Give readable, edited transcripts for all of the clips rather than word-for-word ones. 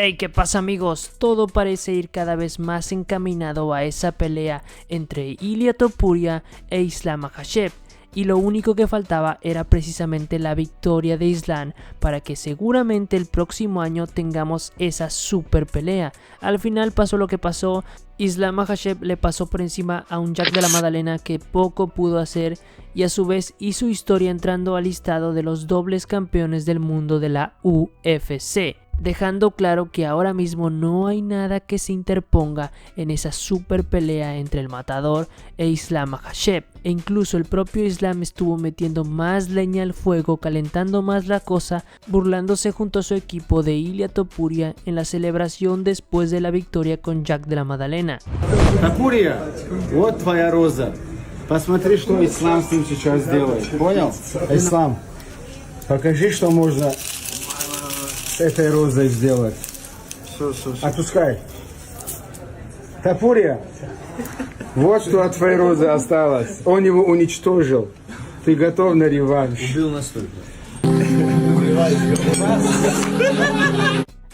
Hey, ¿qué pasa amigos? Todo parece ir cada vez más encaminado a esa pelea entre Ilia Topuria e Islam Makhachev, y lo único que faltaba era precisamente la victoria de Islam para que seguramente el próximo año tengamos esa super pelea. Al final pasó lo que pasó, Islam Makhachev le pasó por encima a un Jack de la Madalena que poco pudo hacer y a su vez hizo historia entrando al listado de los dobles campeones del mundo de la UFC, dejando claro que ahora mismo no hay nada que se interponga en esa super pelea entre el matador e Islam Makhachev, e incluso el propio Islam estuvo metiendo más leña al fuego, calentando más la cosa, burlándose junto a su equipo de Ilia Topuria en la celebración después de la victoria con Jack de la Madalena. Topuria, вот твоя роза. Посмотри, что Ислам с ним сейчас делает. Понял? Ислам, покажи, что можно с этой розой сделать. Отпускай. Topuria, вот что от твоей розы осталось. Он его уничтожил. Ты готов на реванш? Убил настолько.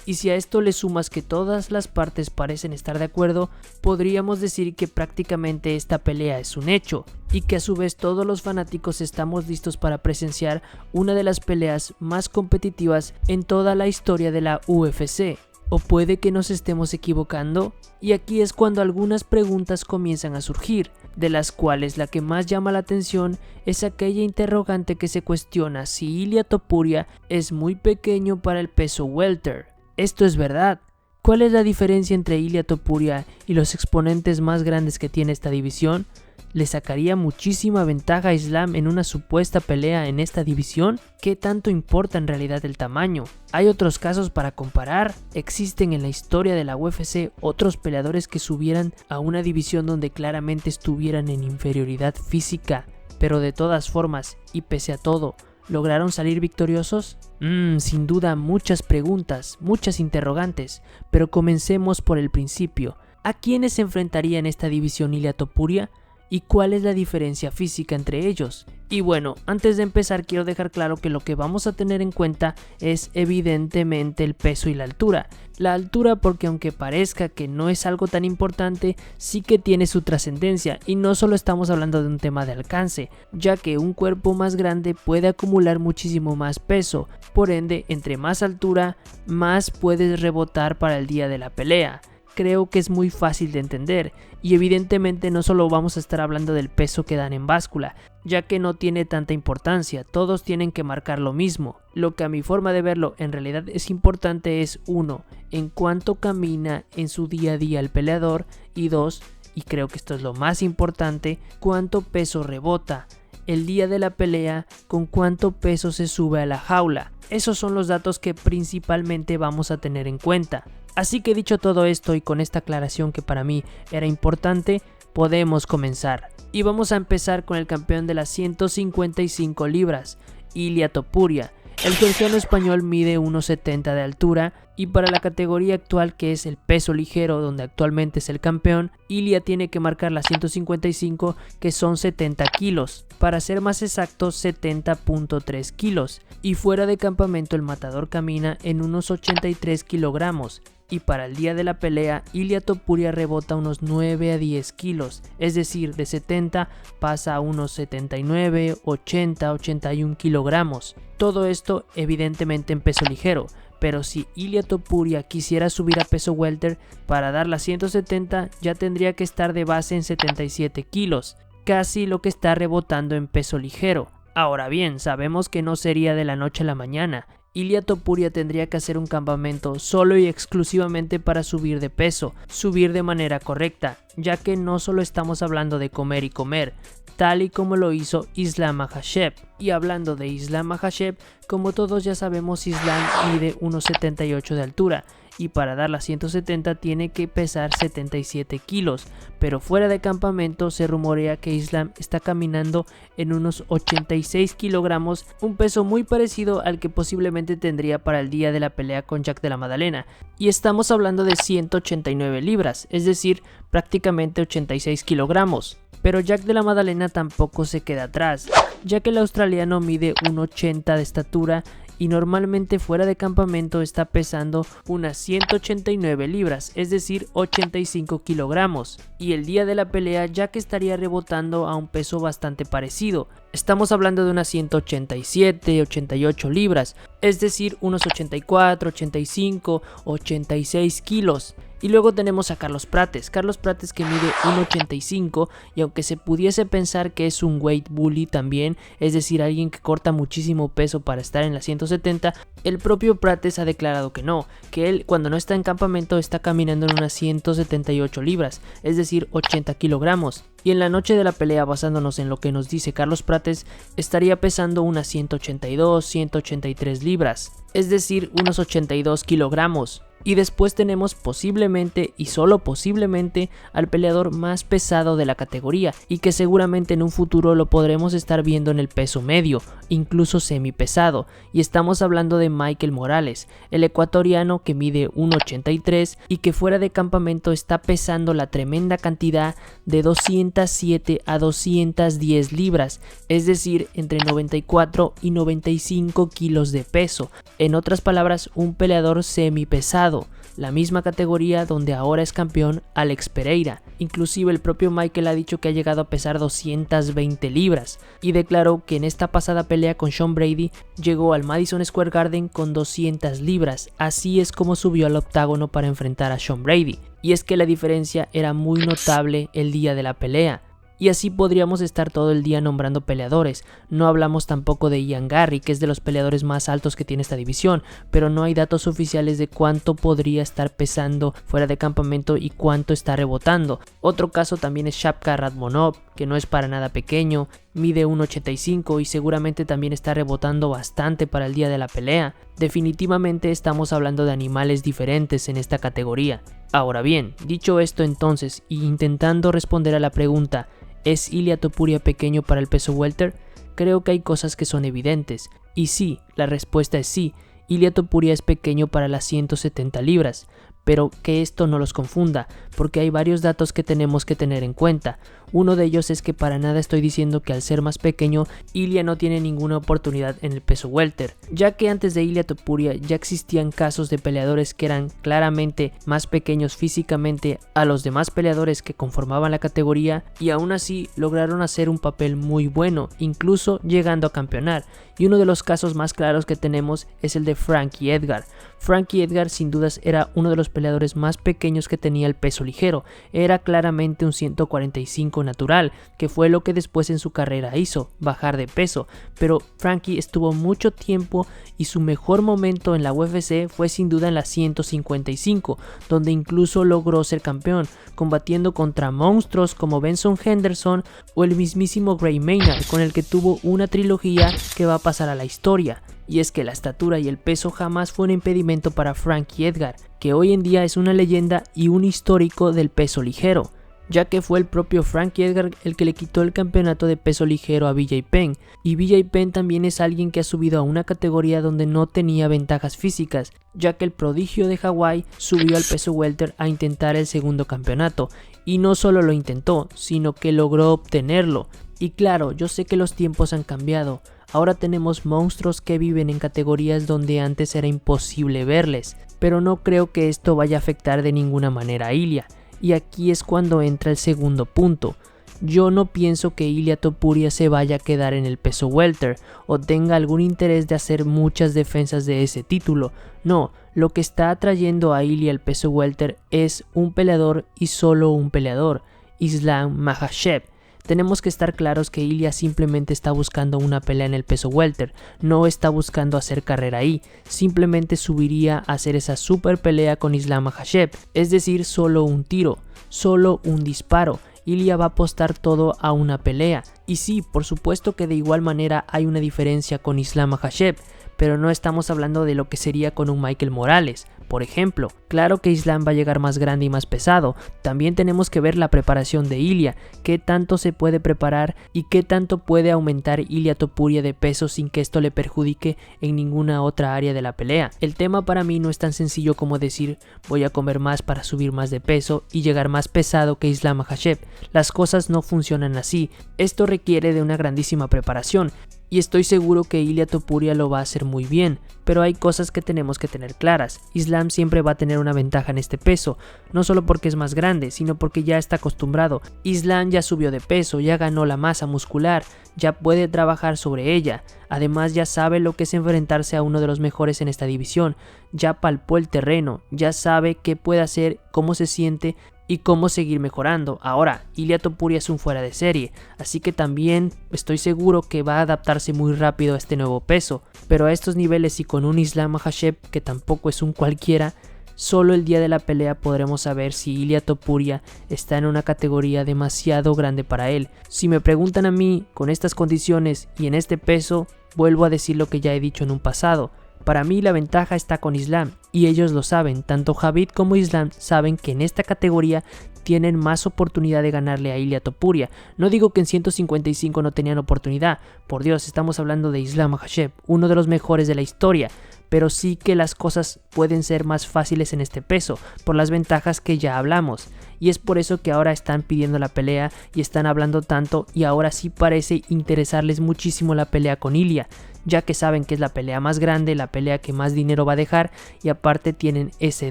Y si a esto le sumas que todas las partes parecen estar de acuerdo, podríamos decir que prácticamente esta pelea es un hecho, y que a su vez todos los fanáticos estamos listos para presenciar una de las peleas más competitivas en toda la historia de la UFC. ¿O puede que nos estemos equivocando? Y aquí es cuando algunas preguntas comienzan a surgir, de las cuales la que más llama la atención es aquella interrogante que se cuestiona si Ilia Topuria es muy pequeño para el peso welter. ¿Esto es verdad? ¿Cuál es la diferencia entre Ilia Topuria y los exponentes más grandes que tiene esta división? ¿Le sacaría muchísima ventaja a Islam en una supuesta pelea en esta división? ¿Qué tanto importa en realidad el tamaño? ¿Hay otros casos para comparar? ¿Existen en la historia de la UFC otros peleadores que subieran a una división donde claramente estuvieran en inferioridad física, pero de todas formas y pese a todo, lograron salir victoriosos? Sin duda muchas preguntas, muchas interrogantes, pero comencemos por el principio. ¿A quiénes se enfrentaría en esta división Ilia Topuria? ¿Y cuál es la diferencia física entre ellos? Y bueno, antes de empezar quiero dejar claro que lo que vamos a tener en cuenta es evidentemente el peso y la altura. La altura porque aunque parezca que no es algo tan importante, sí que tiene su trascendencia, y no solo estamos hablando de un tema de alcance, ya que un cuerpo más grande puede acumular muchísimo más peso, por ende entre más altura, más puedes rebotar para el día de la pelea. Creo que es muy fácil de entender, y evidentemente no solo vamos a estar hablando del peso que dan en báscula, ya que no tiene tanta importancia, todos tienen que marcar lo mismo. Lo que a mi forma de verlo en realidad es importante es 1. En cuánto camina en su día a día el peleador, y 2, y creo que esto es lo más importante, cuánto peso rebota el día de la pelea, con cuánto peso se sube a la jaula. Esos son los datos que principalmente vamos a tener en cuenta. Así que dicho todo esto y con esta aclaración que para mí era importante, podemos comenzar. Y vamos a empezar con el campeón de las 155 libras, Ilia Topuria. El georgiano español mide 1,70 de altura, y para la categoría actual, que es el peso ligero donde actualmente es el campeón, Ilia tiene que marcar las 155, que son 70 kilos, para ser más exactos 70.3 kilos, y fuera de campamento el matador camina en unos 83 kilogramos. Y para el día de la pelea, Ilia Topuria rebota unos 9 a 10 kilos, es decir, de 70 pasa a unos 79, 80, 81 kilogramos. Todo esto evidentemente en peso ligero, pero si Ilia Topuria quisiera subir a peso welter, para dar las 170 ya tendría que estar de base en 77 kilos, casi lo que está rebotando en peso ligero. Ahora bien, sabemos que no sería de la noche a la mañana. Ilia Topuria tendría que hacer un campamento solo y exclusivamente para subir de peso, subir de manera correcta, ya que no solo estamos hablando de comer y comer, tal y como lo hizo Islam Makhachev. Y hablando de Islam Makhachev, como todos ya sabemos, Islam mide 1,78 de altura, y para dar las 170 tiene que pesar 77 kilos, pero fuera de campamento se rumorea que Islam está caminando en unos 86 kilogramos, un peso muy parecido al que posiblemente tendría para el día de la pelea con Jack de la Madalena, y estamos hablando de 189 libras, es decir, prácticamente 86 kilogramos. Pero Jack de la Madalena tampoco se queda atrás, ya que el australiano mide 1,80 de estatura y normalmente fuera de campamento está pesando unas 189 libras, es decir 85 kilogramos, y el día de la pelea Jack estaría rebotando a un peso bastante parecido. Estamos hablando de unas 187, 88 libras, es decir unos 84, 85, 86 kilos. Y luego tenemos a Carlos Prates que mide 1.85 y aunque se pudiese pensar que es un weight bully también, es decir alguien que corta muchísimo peso para estar en la 170, el propio Prates ha declarado que no, que él cuando no está en campamento está caminando en unas 178 libras, es decir 80 kilogramos. Y en la noche de la pelea, basándonos en lo que nos dice Carlos Prates, estaría pesando unas 182, 183 libras, es decir unos 82 kilogramos. Y después tenemos posiblemente y solo posiblemente al peleador más pesado de la categoría y que seguramente en un futuro lo podremos estar viendo en el peso medio, incluso semipesado, y estamos hablando de Michael Morales, el ecuatoriano que mide 1.83 y que fuera de campamento está pesando la tremenda cantidad de 207 a 210 libras, es decir entre 94 y 95 kilos de peso, en otras palabras un peleador semipesado. La misma categoría donde ahora es campeón Alex Pereira. Inclusive el propio Michael ha dicho que ha llegado a pesar 220 libras y declaró que en esta pasada pelea con Sean Brady llegó al Madison Square Garden con 200 libras, así es como subió al octágono para enfrentar a Sean Brady. Y es que la diferencia era muy notable el día de la pelea. Y así podríamos estar todo el día nombrando peleadores. No hablamos tampoco de Ian Garry, que es de los peleadores más altos que tiene esta división, pero no hay datos oficiales de cuánto podría estar pesando fuera de campamento y cuánto está rebotando. Otro caso también es Shavkat Rakhmonov, que no es para nada pequeño, mide 1.85 y seguramente también está rebotando bastante para el día de la pelea. Definitivamente estamos hablando de animales diferentes en esta categoría. Ahora bien, dicho esto entonces y intentando responder a la pregunta ¿es Ilia Topuria pequeño para el peso welter? Creo que hay cosas que son evidentes. Y sí, la respuesta es sí, Ilia Topuria es pequeño para las 170 libras. Pero que esto no los confunda, porque hay varios datos que tenemos que tener en cuenta. Uno de ellos es que para nada estoy diciendo que al ser más pequeño, Ilia no tiene ninguna oportunidad en el peso welter, ya que antes de Ilia Topuria ya existían casos de peleadores que eran claramente más pequeños físicamente a los demás peleadores que conformaban la categoría y aún así lograron hacer un papel muy bueno, incluso llegando a campeonar. Y uno de los casos más claros que tenemos es el de Frankie Edgar. Frankie Edgar sin dudas era uno de los peleadores más pequeños que tenía el peso ligero, era claramente un 145 natural, que fue lo que después en su carrera hizo, bajar de peso, pero Frankie estuvo mucho tiempo y su mejor momento en la UFC fue sin duda en la 155, donde incluso logró ser campeón, combatiendo contra monstruos como Benson Henderson o el mismísimo Gray Maynard, con el que tuvo una trilogía que va a pasar a la historia. Y es que la estatura y el peso jamás fue un impedimento para Frankie Edgar, que hoy en día es una leyenda y un histórico del peso ligero, ya que fue el propio Frankie Edgar el que le quitó el campeonato de peso ligero a BJ Penn, y BJ Penn también es alguien que ha subido a una categoría donde no tenía ventajas físicas, ya que el prodigio de Hawái subió al peso welter a intentar el segundo campeonato, y no solo lo intentó, sino que logró obtenerlo. Y claro, yo sé que los tiempos han cambiado. Ahora tenemos monstruos que viven en categorías donde antes era imposible verles, pero no creo que esto vaya a afectar de ninguna manera a Ilia. Y aquí es cuando entra el segundo punto. Yo no pienso que Ilia Topuria se vaya a quedar en el peso welter o tenga algún interés de hacer muchas defensas de ese título. No, lo que está atrayendo a Ilia al peso welter es un peleador y solo un peleador, Islam Makhachev. Tenemos que estar claros que Ilia simplemente está buscando una pelea en el peso welter, no está buscando hacer carrera ahí, simplemente subiría a hacer esa super pelea con Islam Makhachev, es decir, solo un tiro, solo un disparo. Ilia va a apostar todo a una pelea, y sí, por supuesto que de igual manera hay una diferencia con Islam Makhachev, pero no estamos hablando de lo que sería con un Michael Morales. Por ejemplo, claro que Islam va a llegar más grande y más pesado, también tenemos que ver la preparación de Ilia, qué tanto se puede preparar y qué tanto puede aumentar Ilia Topuria de peso sin que esto le perjudique en ninguna otra área de la pelea. El tema para mí no es tan sencillo como decir voy a comer más para subir más de peso y llegar más pesado que Islam Makhachev. Las cosas no funcionan así, esto requiere de una grandísima preparación. y estoy seguro que Ilia Topuria lo va a hacer muy bien, pero hay cosas que tenemos que tener claras. Islam siempre va a tener una ventaja en este peso, no solo porque es más grande, sino porque ya está acostumbrado. Islam ya subió de peso, ya ganó la masa muscular, ya puede trabajar sobre ella, además ya sabe lo que es enfrentarse a uno de los mejores en esta división, ya palpó el terreno, ya sabe qué puede hacer, cómo se siente y cómo seguir mejorando. Ahora, Ilia Topuria es un fuera de serie, así que también estoy seguro que va a adaptarse muy rápido a este nuevo peso, pero a estos niveles y con un Islam Makhachev que tampoco es un cualquiera, solo el día de la pelea podremos saber si Ilia Topuria está en una categoría demasiado grande para él. Si me preguntan a mí, con estas condiciones y en este peso, vuelvo a decir lo que ya he dicho en un pasado. Para mí la ventaja está con Islam, y ellos lo saben, tanto Khabib como Islam saben que en esta categoría tienen más oportunidad de ganarle a Ilia Topuria. No digo que en 155 no tenían oportunidad, por Dios, estamos hablando de Islam Makhachev, uno de los mejores de la historia, pero sí que las cosas pueden ser más fáciles en este peso, por las ventajas que ya hablamos. Y es por eso que ahora están pidiendo la pelea y están hablando tanto, y ahora sí parece interesarles muchísimo la pelea con Ilia, ya que saben que es la pelea más grande, la pelea que más dinero va a dejar, y aparte tienen ese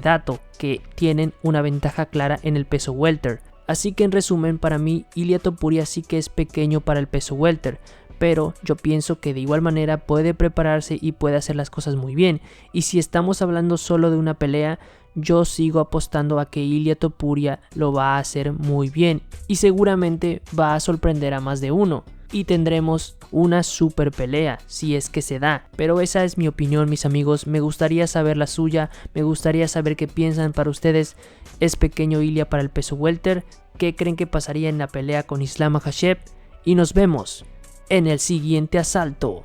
dato, que tienen una ventaja clara en el peso welter. Así que en resumen, para mí Ilia Topuria sí que es pequeño para el peso welter, pero yo pienso que de igual manera puede prepararse y puede hacer las cosas muy bien. Y si estamos hablando solo de una pelea, yo sigo apostando a que Ilia Topuria lo va a hacer muy bien y seguramente va a sorprender a más de uno. Y tendremos una super pelea si es que se da, pero esa es mi opinión, mis amigos. Me gustaría saber la suya, me gustaría saber qué piensan. Para ustedes, ¿es pequeño Ilia para el peso welter? ¿Qué creen que pasaría en la pelea con Islam Makhachev? Y nos vemos en el siguiente asalto.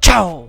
¡Chao!